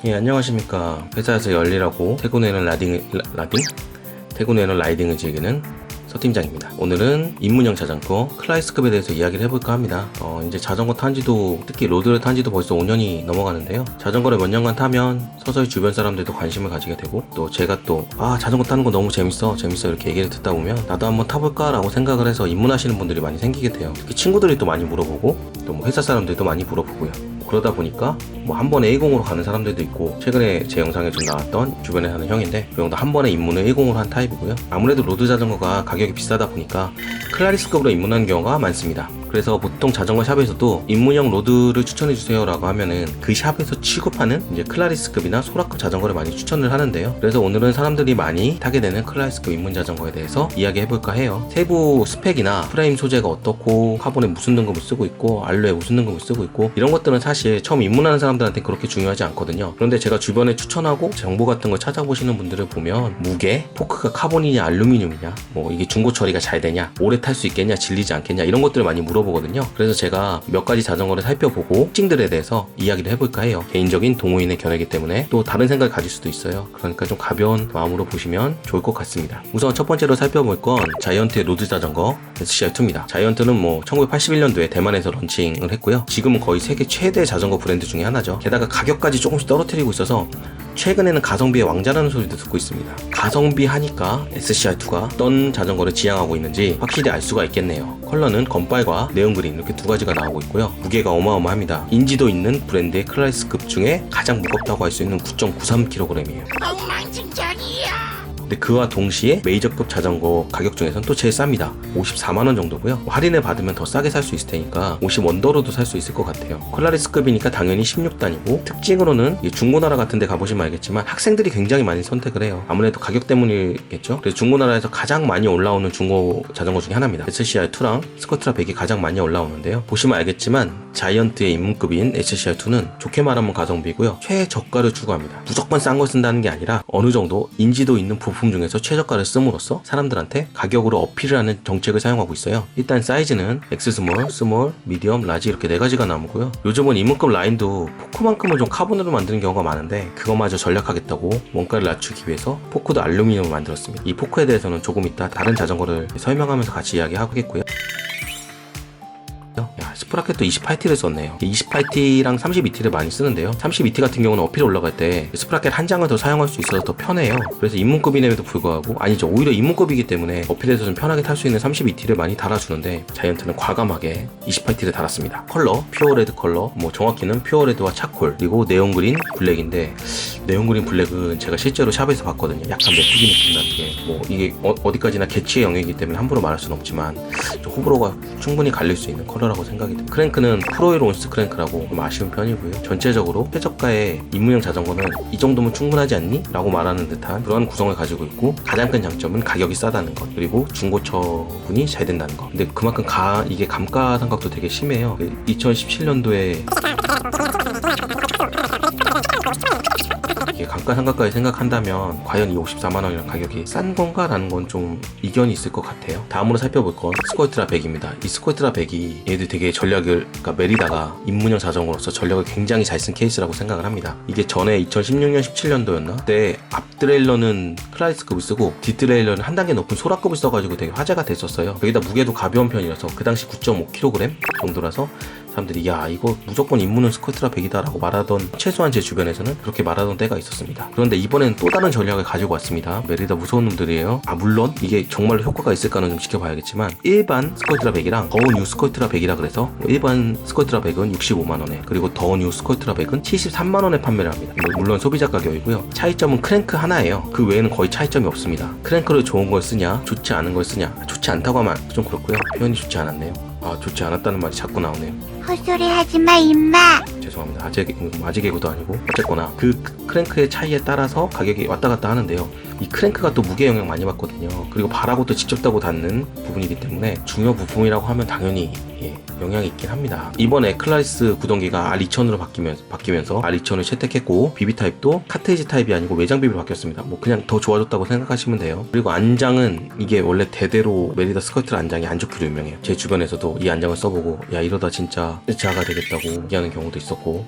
예, 안녕하십니까. 회사에서 열일하고 퇴근후에는 퇴근후에는 라이딩을 즐기는 서팀장입니다. 오늘은 입문형 자전거 클라이스급에 대해서 이야기를 해볼까 합니다. 이제 자전거 탄지도, 특히 로드를 탄지도 벌써 5년이 넘어가는데요. 자전거를 몇 년간 타면 서서히 주변 사람들도 관심을 가지게 되고, 또 제가 자전거 타는 거 너무 재밌어 이렇게 얘기를 듣다 보면 나도 한번 타볼까 라고 생각을 해서 입문하시는 분들이 많이 생기게 돼요. 특히 친구들이 또 많이 물어보고, 또 뭐 회사 사람들도 많이 물어보고요. 그러다 보니까 뭐 한 번에 1공으로 가는 사람들도 있고, 최근에 제 영상에 좀 나왔던 주변에 사는 형인데, 그 형도 한 번에 입문을 1공으로 한 타입이고요. 아무래도 로드 자전거가 가격이 비싸다 보니까 클라리스급으로 입문하는 경우가 많습니다. 그래서 보통 자전거 샵에서도 입문형 로드를 추천해주세요 라고 하면은 그 샵에서 취급하는 이제 클라리스급이나 소라급 자전거를 많이 추천을 하는데요. 그래서 오늘은 사람들이 많이 타게 되는 클라리스급 입문 자전거에 대해서 이야기해볼까 해요. 세부 스펙이나 프레임 소재가 어떻고, 카본에 무슨 등급을 쓰고 있고, 알로에 무슨 등급을 쓰고 있고, 이런 것들은 사실 처음 입문하는 사람들한테 그렇게 중요하지 않거든요. 그런데 제가 주변에 추천하고 정보 같은 걸 찾아보시는 분들을 보면, 무게, 포크가 카본이냐 알루미늄이냐, 뭐 이게 중고 처리가 잘 되냐, 오래 탈 수 있겠냐, 질리지 않겠냐, 이런 것들을 많이 물어보거든요. 그래서 제가 몇 가지 자전거를 살펴보고 특징들에 대해서 이야기를 해볼까 해요. 개인적인 동호인의 견해이기 때문에 또 다른 생각을 가질 수도 있어요. 그러니까 좀 가벼운 마음으로 보시면 좋을 것 같습니다. 우선 첫 번째로 살펴볼 건 자이언트의 로드 자전거 SCR2입니다. 자이언트는 뭐 1981년도에 대만에서 런칭을 했고요. 지금은 거의 세계 최대 자전거 브랜드 중에 하나죠. 게다가 가격까지 조금씩 떨어뜨리고 있어서 최근에는 가성비의 왕자라는 소리도 듣고 있습니다. 가성비 하니까 SCR2가 어떤 자전거를 지향하고 있는지 확실히 알 수가 있겠네요. 컬러는 검빨과 네온그린 이렇게 두 가지가 나오고 있고요. 무게가 어마어마합니다. 인지도 있는 브랜드의 클라리스급 중에 가장 무겁다고 할 수 있는 9.93kg이에요. 엉망진창이야. 근데 그와 동시에 메이저급 자전거 가격 중에서는 또 제일 쌉니다. 54만원 정도고요. 할인을 받으면 더 싸게 살 수 있을 테니까 50원더로도 살 수 있을 것 같아요. 클라리스급이니까 당연히 16단이고, 특징으로는 중고나라 같은 데 가보시면 알겠지만 학생들이 굉장히 많이 선택을 해요. 아무래도 가격 때문이겠죠. 그래서 중고나라에서 가장 많이 올라오는 중고 자전거 중에 하나입니다. SCR2랑 스코트라 100이 가장 많이 올라오는데요. 보시면 알겠지만 자이언트의 입문급인 SCR2는 좋게 말하면 가성비고요. 최저가를 추구합니다. 무조건 싼 걸 쓴다는 게 아니라 어느 정도 인지도 있는 부품 중에서 최저가를 씀으로써 사람들한테 가격으로 어필을 하는 정책을 사용하고 있어요. 일단 사이즈는 X 스몰, 스몰, 미디엄, 라지 이렇게 4가지가 나오고요. 요즘은 입문급 라인도 포크만큼은 좀 카본으로 만드는 경우가 많은데, 그것마저 전략하겠다고 원가를 낮추기 위해서 포크도 알루미늄을 만들었습니다. 이 포크에 대해서는 조금 이따 다른 자전거를 설명하면서 같이 이야기하겠고요. 스프라켓도 28T를 썼네요. 28T랑 32T를 많이 쓰는데요. 32T 같은 경우는 어필 올라갈 때 스프라켓 한 장을 더 사용할 수 있어서 더 편해요. 그래서 입문급임에도 불구하고, 아니죠, 오히려 입문급이기 때문에 어필에서 좀 편하게 탈 수 있는 32T를 많이 달아주는데, 자이언트는 과감하게 28T를 달았습니다. 컬러, 퓨어 레드 컬러, 뭐 정확히는 퓨어 레드와 차콜, 그리고 네온그린 블랙인데, 네온그린 블랙은 제가 실제로 샵에서 봤거든요. 약간 메뚜기 느낌 나는 게, 뭐 이게 어디까지나 개취의 영역이기 때문에 함부로 말할 수는 없지만 좀 호불호가 충분히 갈릴 수 있는 컬러라고 생각이 듭니다. 크랭크는 프로일 온스 크랭크라고 좀 아쉬운 편이고요. 전체적으로 최저가의 입문형 자전거는 이 정도면 충분하지 않니? 라고 말하는 듯한 그러한 구성을 가지고 있고, 가장 큰 장점은 가격이 싸다는 것, 그리고 중고처분이 잘 된다는 것. 근데 그만큼 이게 감가상각도 되게 심해요. 2017년도에 이게 감가상각까지 생각한다면 과연 이 54만원이라는 가격이 싼 건가? 라는 건 좀 이견이 있을 것 같아요. 다음으로 살펴볼 건 스코이트라 100입니다. 이 스코이트라 100이 얘들 되게 그러니까 메리다가 입문형 자전거로서 전략을 굉장히 잘 쓴 케이스라고 생각을 합니다. 이게 전에 2016년 17년도였나? 그때 앞트레일러는 클라리스급을 쓰고 뒷트레일러는 한 단계 높은 소라급을 써가지고 되게 화제가 됐었어요. 여기다 무게도 가벼운 편이라서 그 당시 9.5kg 정도라서 사람들이 야, 이거 무조건 입문은 스코트라 100이다 라고 말하던, 최소한 제 주변에서는 그렇게 말하던 때가 있었습니다. 그런데 이번에는 또 다른 전략을 가지고 왔습니다. 메리다 무서운 놈들이에요. 물론 이게 정말로 효과가 있을까는 좀 지켜봐야겠지만, 일반 스코트라 100이랑 더 뉴 스코트라 100이라 그래서, 일반 스코트라 100은 65만원에, 그리고 더 뉴 스코트라 100은 73만원에 판매를 합니다. 물론 소비자 가격이고요. 차이점은 크랭크 하나예요. 그 외에는 거의 차이점이 없습니다. 크랭크를 좋은 걸 쓰냐, 좋지 않은 걸 쓰냐. 좋지 않다고 하면 좀 그렇고요. 표현이 좋지 않았네요. 좋지 않았다는 말이 자꾸 나오네요. 헛소리 하지마 임마. 죄송합니다. 아재 개그도 아니고. 어쨌거나 그 크랭크의 차이에 따라서 가격이 왔다 갔다 하는데요. 이 크랭크가 또 무게 영향 많이 받거든요. 그리고 발하고 또 직접 따고 닿는 부분이기 때문에 중요 부품이라고 하면 당연히 영향이 있긴 합니다. 이번에 클라리스 구동기가 R2000으로 바뀌면서 R2000을 채택했고, 비비 타입도 카트리지 타입이 아니고 외장 비비로 바뀌었습니다. 뭐 그냥 더 좋아졌다고 생각하시면 돼요. 그리고 안장은 이게 원래 대대로 메리다 스커트 안장이 안 좋기로 유명해요. 제 주변에서도 이 안장을 써보고 야, 이러다 진짜 자가 되겠다고 얘기하는 경우도 있었고,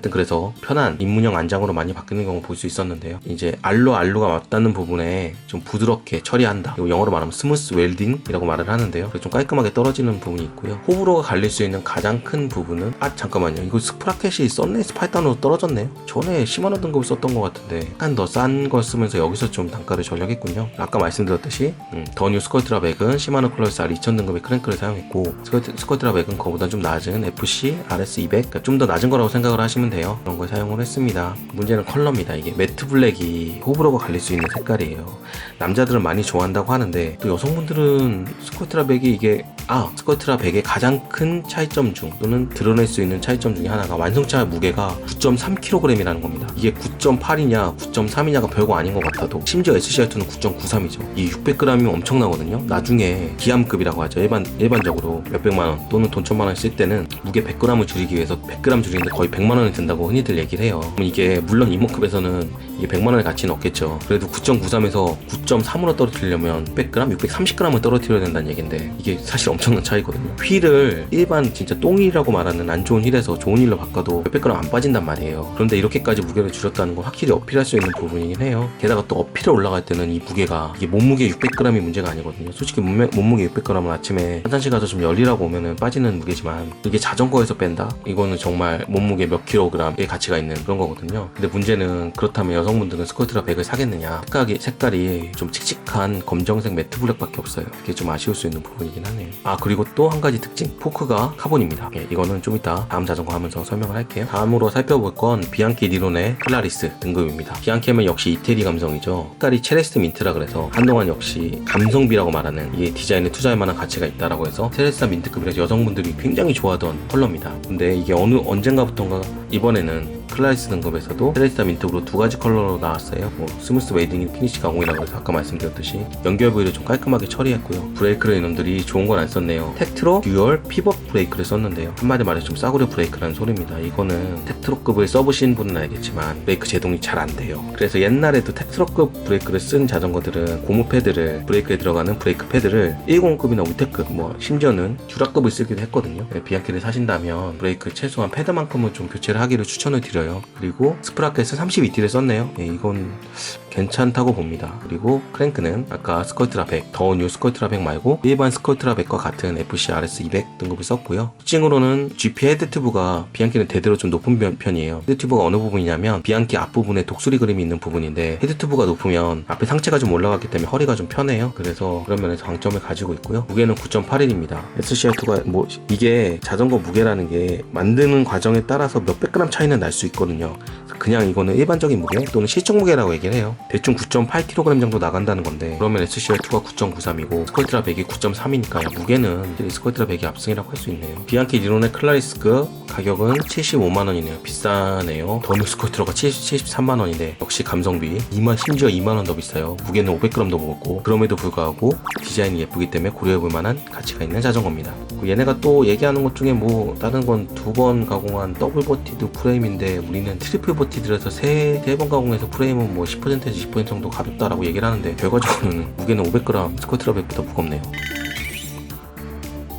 하여튼 그래서 편한 입문형 안장으로 많이 바뀌는 경우 볼 수 있었는데요. 이제 알루가 맞닿는 부분에 좀 부드럽게 처리한다. 이거 영어로 말하면 스무스 웰딩이라고 말을 하는데요. 좀 깔끔하게 떨어지는 부분이 있고요. 호불호가 갈릴 수 있는 가장 큰 부분은 잠깐만요. 이거 스프라켓이 썬레이스 파이탄으로 떨어졌네요. 전에 시마노 등급을 썼던 것 같은데 약간 더 싼 걸 쓰면서 여기서 좀 단가를 전략했군요. 아까 말씀드렸듯이 더 뉴 스컬트라 백은 시마노 컬러스 R2000 등급의 크랭크를 사용했고 스컬트라 백은 그보다 좀 낮은 FC RS200 그러니까 좀 더 낮은 거라고 생각을 하시면 돼요. 그런 걸 사용을 했습니다. 문제는 컬러입니다. 이게 매트 블랙이 호불호가 갈릴 수 있는 색깔이에요. 남자들은 많이 좋아한다고 하는데 또 여성분들은 스컬트라 백이 이게 스컬트라 백의 가장 큰 차이점 중 또는 드러낼 수 있는 차이점 중에 하나가 완성차 무게가 9.3kg이라는 겁니다. 이게 9.8이냐 9.3이냐가 별거 아닌 것 같아도 심지어 SCR2는 9.93이죠. 이 600g이면 엄청나거든요. 나중에 기암급이라고 하죠. 일반적으로 몇백만원 또는 돈 천만원 쓸 때는 무게 100g을 줄이기 위해서 100g 줄이는데 거의 100만원이 든다고 흔히들 얘기를 해요. 그럼 이게 물론 이모급에서는 이게 100만원의 가치는 없겠죠. 그래도 9.93에서 9.3으로 떨어뜨리려면 600g, 630g을 떨어뜨려야 된다는 얘기인데 이게 사실 엄청난 차이거든요. 휠을 일반 진짜 똥휠이라고 말하는 안 좋은 휠에서 좋은 휠로 바꿔도 몇백 그램 안 빠진단 말이에요. 그런데 이렇게까지 무게를 줄였다는 건 확실히 어필할 수 있는 부분이긴 해요. 게다가 또 어필에 올라갈 때는 이 무게가 이게 몸무게 600g이 문제가 아니거든요. 솔직히 몸무게 600g은 아침에 화장실 가서 좀 열리라고 오면은 빠지는 무게지만 이게 자전거에서 뺀다? 이거는 정말 몸무게 몇 킬로그램의 가치가 있는 그런 거거든요. 근데 문제는 그렇다면 여성분들은 스컬트라 백을 사겠느냐? 색깔이 좀 칙칙한 검정색 매트 블랙밖에 없어요. 그게 좀 아쉬울 수 있는 부분이긴 하네요. 그리고 또 한 가지 특징, 포크가 카본입니다. 이거는 좀 이따 다음 자전거 하면서 설명을 할게요. 다음으로 살펴볼 건 비앙키 니론의 클라리스 등급입니다. 비앙키 하면 역시 이태리 감성이죠. 색깔이 체레스트 민트라 그래서 한동안 역시 감성비라고 말하는 이 디자인에 투자할 만한 가치가 있다라고 해서 체레스타 민트급이라서 여성분들이 굉장히 좋아하던 컬러입니다. 근데 이게 언젠가부터인가 이번에는 클라리스 등급에서도 체레스타 민트로 두 가지 컬러로 나왔어요. 스무스 웨이딩 피니시 가공이라고 해서 아까 말씀드렸듯이 연결 부위를 좀 깔끔하게 처리했고요. 브레이크를 이놈들이 좋은 건 안 썼네요. 텍트로 듀얼 피벗 브레이크를 썼는데요. 한마디 말해서 좀 싸구려 브레이크라는 소리입니다. 이거는 텍트로급을 써보신 분은 알겠지만 브레이크 제동이 잘 안 돼요. 그래서 옛날에도 텍트로급 브레이크를 쓴 자전거들은 고무 패드를 브레이크에 들어가는 브레이크 패드를 10급이나 우테급 심지어는 듀라급을 쓰기도 했거든요. 비앙키를 사신다면 브레이크 최소한 패드만큼은 좀 교체를 하기를 추천을 드려요. 그리고 스프라켓은 32T를 썼네요. 이건 괜찮다고 봅니다. 그리고 크랭크는 아까 스컬트라 100, 더 뉴 스컬트라 100 말고 일반 스컬트라 100과 같은 FC RS200 등급을 썼고요. 특징으로는 GP 헤드 튜브가 비앙키는 대대로 좀 높은 편이에요. 헤드 튜브가 어느 부분이냐면 비앙키 앞부분에 독수리 그림이 있는 부분인데 헤드 튜브가 높으면 앞에 상체가 좀 올라갔기 때문에 허리가 좀 편해요. 그래서 그런 면에서 강점을 가지고 있고요. 무게는 9.81입니다. SCR2가 이게 자전거 무게라는 게 만드는 과정에 따라서 몇백 그램 차이는 날 수 있거든요. 그냥 이거는 일반적인 무게 또는 실적 무게라고 얘기를 해요. 대충 9.8kg 정도 나간다는 건데 그러면 SCR2가 9.93이고 스컬트라 100이 9.3이니까 무게는 스컬트라 100이 압승이라고 할 수 있네요. 비앙키 니론의 클라리스급 가격은 75만원이네요. 비싸네요. 더 뉴 스컬트라가 73만원인데 역시 감성비 심지어 2만원 더 비싸요. 무게는 500g 더 무겁고 그럼에도 불구하고 디자인이 예쁘기 때문에 고려해볼 만한 가치가 있는 자전거입니다. 얘네가 또 얘기하는 것 중에 다른 건 2번 가공한 더블 버티드 프레임인데 우리는 트리플 버티드라서 3번 가공해서 프레임은 10%에서 20% 정도 가볍다라고 얘기를 하는데 결과적으로는 무게는 500g 스컬트라 100보다 무겁네요.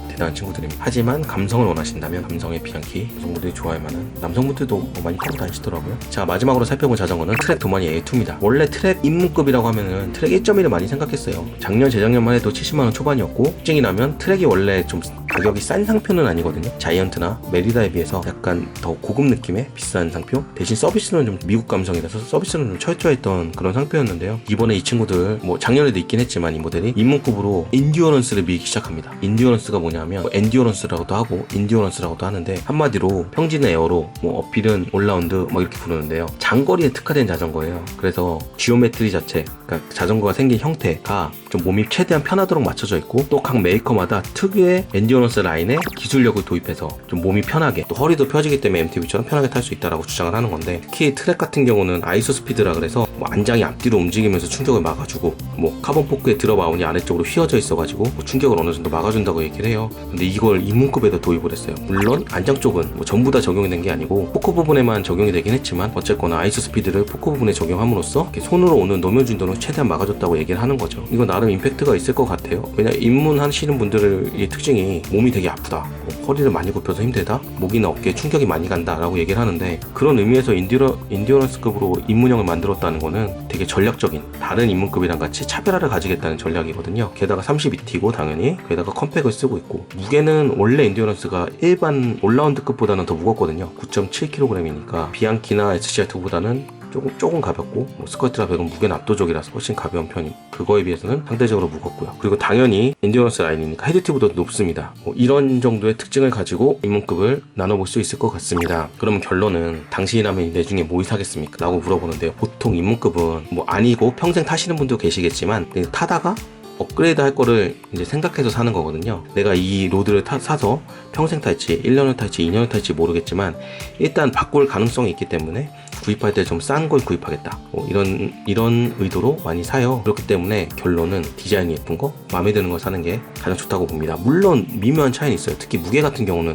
대단한 친구들입니다. 하지만 감성을 원하신다면 감성의 비앙키 여성분들이 좋아할 만한 남성분들도 많이 타고 다니시더라고요. 자, 마지막으로 살펴본 자전거는 트랙 도마니 A2입니다. 원래 트랙 입문급이라고 하면은 트랙 1.1을 많이 생각했어요. 작년 재작년만 해도 70만원 초반이었고 특징이 나면 트랙이 원래 좀 가격이 싼 상표는 아니거든요. 자이언트나 메리다에 비해서 약간 더 고급 느낌의 비싼 상표, 대신 서비스는 좀 미국 감성이라서 서비스는 좀 철저했던 그런 상표였는데요. 이번에 이 친구들 작년에도 있긴 했지만 이 모델이 입문급으로 인듀어런스를 밀기 시작합니다. 인듀어런스가 뭐냐면 엔듀어런스라고도 하고 인듀어런스라고도 하는데 한마디로 평지는 에어로 어필은 올라운드 이렇게 부르는데요. 장거리에 특화된 자전거예요. 그래서 지오메트리 자체, 그러니까 자전거가 생긴 형태가 좀 몸이 최대한 편하도록 맞춰져 있고 또 각 메이커마다 특유의 엔듀어런스 라인에 기술력을 도입해서 좀 몸이 편하게 또 허리도 펴지기 때문에 MTB처럼 편하게 탈 수 있다라고 주장을 하는 건데 특히 트랙 같은 경우는 아이소스피드라 그래서 뭐 안장이 앞뒤로 움직이면서 충격을 막아주고 뭐 카본 포크에 들어마운이 아래쪽으로 휘어져 있어가지고 뭐 충격을 어느 정도 막아준다고 얘기를 해요. 근데 이걸 입문급에다 도입을 했어요. 물론 안장 쪽은 뭐 전부 다 적용이 된 게 아니고 포크 부분에만 적용이 되긴 했지만 어쨌거나 아이스 스피드를 포크 부분에 적용함으로써 이렇게 손으로 오는 노면 진동을 최대한 막아줬다고 얘기를 하는 거죠. 이거 나름 임팩트가 있을 것 같아요. 왜냐면 입문하시는 분들의 특징이 몸이 되게 아프다, 뭐 허리를 많이 굽혀서 힘들다, 목이나 어깨에 충격이 많이 간다 라고 얘기를 하는데, 그런 의미에서 인디어런스급으로 입문형을 만들었다는 거는 되게 전략적인, 다른 입문급이랑 같이 차별화를 가지겠다는 전략이거든요. 게다가 32T고 당연히 게다가 컴팩을 쓰고 있고, 무게는 원래 인디어런스가 일반 올라운드급보다는 더 무겁거든요. 9.7kg이니까 비앙키나 SCR2보다는 조금 가볍고, 뭐 스커트라 100은 무게는 압도적이라서 훨씬 가벼운 편이, 그거에 비해서는 상대적으로 무겁고요. 그리고 당연히 엔듀런스 라인이니까 헤드티보다 높습니다. 뭐 이런 정도의 특징을 가지고 입문급을 나눠볼 수 있을 것 같습니다. 그러면 결론은 당신이라면 내 중에 뭐 사겠습니까? 라고 물어보는데요. 보통 입문급은 뭐 아니고 평생 타시는 분도 계시겠지만 타다가 업그레이드 할 거를 이제 생각해서 사는 거거든요. 내가 이 로드를 사서 평생 탈지 1년을 탈지 2년을 탈지 모르겠지만 일단 바꿀 가능성이 있기 때문에 구입할 때 좀 싼 걸 구입하겠다, 뭐 이런 의도로 많이 사요. 그렇기 때문에 결론은 디자인이 예쁜 거, 마음에 드는 걸 사는 게 가장 좋다고 봅니다. 물론 미묘한 차이는 있어요. 특히 무게 같은 경우는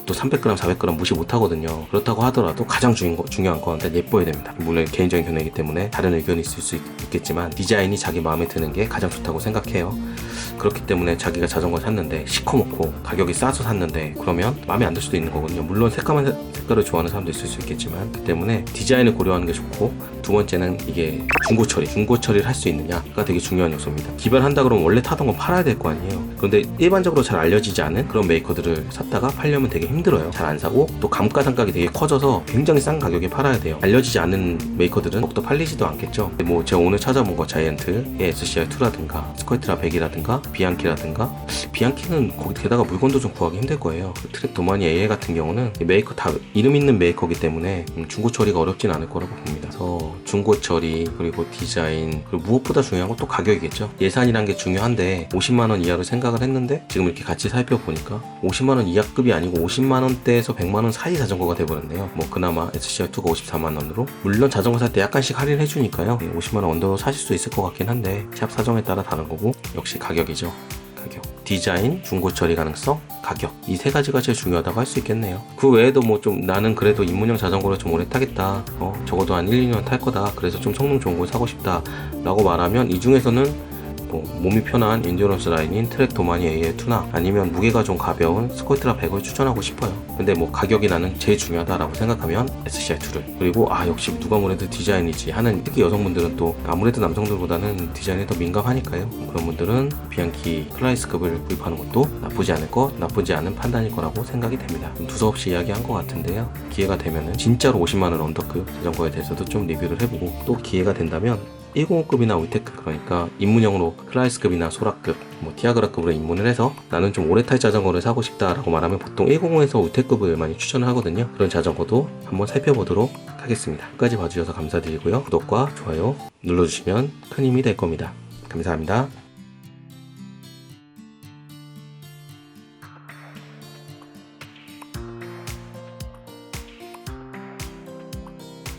또 300g, 400g 무시 못 하거든요. 그렇다고 하더라도 가장 중요한 건 일단 예뻐야 됩니다. 물론 개인적인 견해이기 때문에 다른 의견이 있을 수 있겠지만 디자인이 자기 마음에 드는 게 가장 좋다고 생각해요. 그렇기 때문에 자기가 자전거를 샀는데 시커멓고 가격이 싸서 샀는데 그러면 마음에 안 들 수도 있는 거거든요. 물론 새까만 색깔을 좋아하는 사람도 있을 수 있겠지만, 그 때문에 디자인을 고려하는 게 좋고, 두 번째는 이게 중고 처리를 할 수 있느냐가 되게 중요한 요소입니다. 기발한다 그러면 원래 타던 건 팔아야 될 거 아니에요. 그런데 일반적으로 잘 알려지지 않은 그런 메이커들을 샀다가 팔려면 되게 힘들어요. 잘 안 사고 또 감가상각이 되게 커져서 굉장히 싼 가격에 팔아야 돼요. 알려지지 않은 메이커들은 더욱더 팔리지도 않겠죠. 뭐 제가 오늘 찾아본 거 자이언트의 SCR2라든가 스컬트라 100이라든가 비앙키라든가, 비앙키는 거기 게다가 물건도 좀 구하기 힘들 거예요. 트랙 도마니 AA 같은 경우는 메이커 다 이름 있는 메이커이기 때문에 중고 처리가 어렵진 않을 거라고 봅니다. 그래서 중고 처리, 그리고 디자인, 그리고 무엇보다 중요한 건 또 가격이겠죠. 예산이란 게 중요한데 50만원 이하로 생각을 했는데 지금 이렇게 같이 살펴보니까 50만원 이하급이 아니고 50만원대에서 100만원 사이 자전거가 돼버렸네요. 뭐 그나마 SCR2가 54만원으로, 물론 자전거 살 때 약간씩 할인해주니까요 50만원 언더로 사실 수 있을 것 같긴 한데 샵 사정에 따라 다른 거고, 역시 가격이죠. 가격, 디자인, 중고 처리 가능성, 가격, 이 세 가지가 제일 중요하다고 할 수 있겠네요. 그 외에도 뭐 좀 나는 그래도 입문형 자전거를 좀 오래 타겠다, 적어도 한 1, 2년 탈 거다, 그래서 좀 성능 좋은 걸 사고 싶다 라고 말하면, 이 중에서는 뭐 몸이 편한 엔듀런스 라인인 트랙 도마니 AL2나 아니면 무게가 좀 가벼운 스컬트라 100을 추천하고 싶어요. 근데 뭐 가격이 나는 제일 중요하다라고 생각하면 SCR2를, 그리고 역시 누가 뭐래도 디자인이지 하는, 특히 여성분들은 또 아무래도 남성들보다는 디자인에 더 민감하니까요. 그런 분들은 비앙키 클라이스급을 구입하는 것도 나쁘지 않은 판단일 거라고 생각이 됩니다. 좀 두서없이 이야기한 것 같은데요. 기회가 되면은 진짜로 50만원 언더급 자전거에 대해서도 좀 리뷰를 해보고, 또 기회가 된다면 105급이나 위테크, 그러니까 입문형으로 클라이스급이나 소라급, 뭐 티아그라급으로 입문을 해서 나는 좀 오래 탈 자전거를 사고 싶다라고 말하면 보통 105에서 위테크급을 많이 추천을 하거든요. 그런 자전거도 한번 살펴보도록 하겠습니다. 끝까지 봐주셔서 감사드리고요. 구독과 좋아요 눌러주시면 큰 힘이 될 겁니다. 감사합니다.